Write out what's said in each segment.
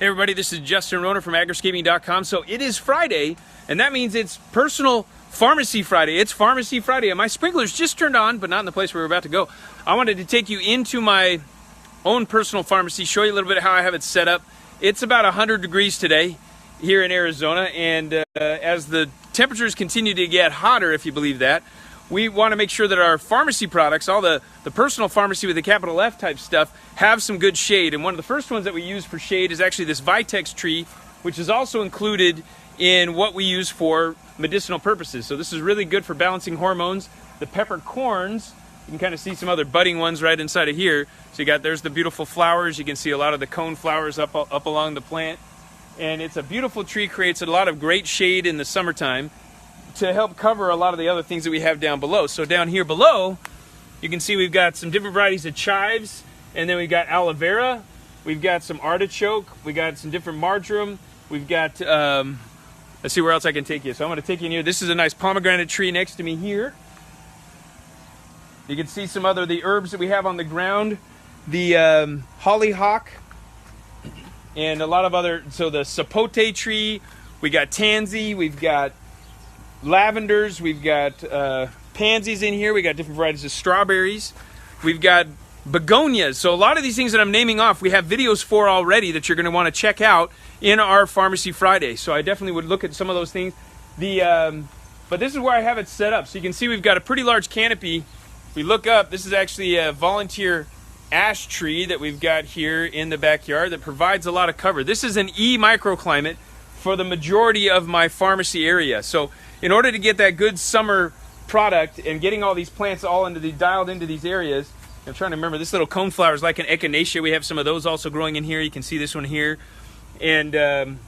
Hey everybody, this is Justin Rohner from Agriscaping.com. So it is Friday, and that means it's Personal Pharmacy Friday. It's Pharmacy Friday, and my sprinklers just turned on, but not in the place where we're about to go. I wanted to take you into my own personal pharmacy, show you a little bit of how I have it set up. It's about 100 degrees today here in Arizona, and as the temperatures continue to get hotter, if you believe that, we want to make sure that our pharmacy products, all the personal pharmacy with the capital F type stuff, have some good shade. And one of the first ones that we use for shade is actually this Vitex Tree, which is also included in what we use for medicinal purposes. So this is really good for balancing hormones. The peppercorns, you can kind of see some other budding ones right inside of here. So there's the beautiful flowers. You can see a lot of the cone flowers up along the plant. And it's a beautiful tree, creates a lot of great shade in the summertime to help cover a lot of the other things that we have down below. So down here below, you can see we've got some different varieties of chives, and then we've got aloe vera, we've got some artichoke, we got some different marjoram, we've got, let's see where else I can take you. So I'm going to take you in here. This is a nice pomegranate tree next to me here. You can see some other the herbs that we have on the ground, the hollyhock, and a lot of other, so the sapote tree, we got tansy, we've got lavenders, we've got pansies in here, we got different varieties of strawberries, we've got begonias. So a lot of these things that I'm naming off, we have videos for already that you're going to want to check out in our Pharmacy Friday. So I definitely would look at some of those things. But this is where I have it set up. So you can see we've got a pretty large canopy. If we look up, this is actually a volunteer ash tree that we've got here in the backyard that provides a lot of cover. This is an E microclimate for the majority of my pharmacy area. So in order to get that good summer product and getting all these plants all dialed into these areas, I'm trying to remember, this little coneflower is like an echinacea. We have some of those also growing in here. You can see this one here. And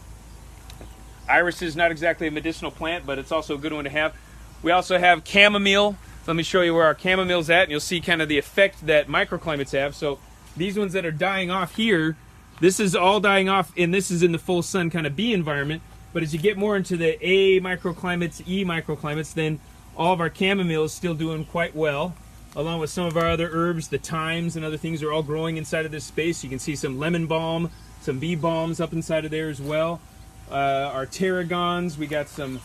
iris is not exactly a medicinal plant, but it's also a good one to have. We also have chamomile. Let me show you where our chamomile's at, and you'll see kind of the effect that microclimates have. So these ones that are dying off here, this is all dying off, and this is in the full sun kind of B environment. But as you get more into the A microclimates, E microclimates, then all of our chamomile is still doing quite well, along with some of our other herbs. The thymes and other things are all growing inside of this space. You can see some lemon balm, some bee balms up inside of there as well. Our tarragons, we got some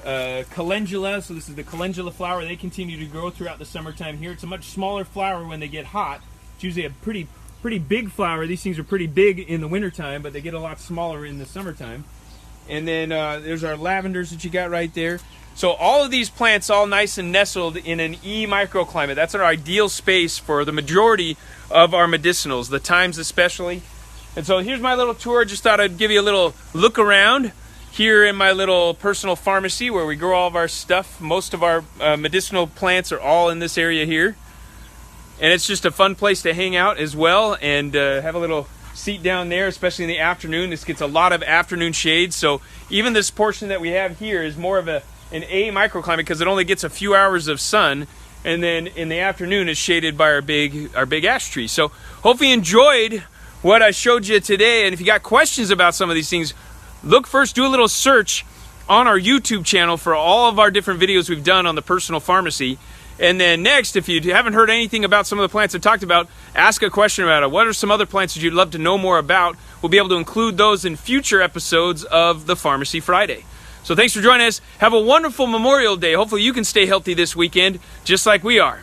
calendula. So this is the calendula flower. They continue to grow throughout the summertime here. It's a much smaller flower when they get hot. It's usually a pretty big flower. These things are pretty big in the wintertime, but they get a lot smaller in the summertime. And then there's our lavenders that you got right there. So all of these plants all nice and nestled in an E microclimate. That's our ideal space for the majority of our medicinals, the thymes especially. And so here's my little tour. Just thought I'd give you a little look around here in my little personal pharmacy where we grow all of our stuff. Most of our medicinal plants are all in this area here. And it's just a fun place to hang out as well and have a little seat down there, especially in the afternoon. This gets a lot of afternoon shade, so even this portion that we have here is more of an A microclimate because it only gets a few hours of sun, and then in the afternoon it's shaded by our big ash tree. So hopefully you enjoyed what I showed you today, and if you got questions about some of these things, do a little search on our YouTube channel for all of our different videos we've done on the personal pharmacy. And then next, if you haven't heard anything about some of the plants I've talked about, ask a question about it. What are some other plants that you'd love to know more about? We'll be able to include those in future episodes of the Pharmacy Friday. So thanks for joining us. Have a wonderful Memorial Day. Hopefully you can stay healthy this weekend, just like we are.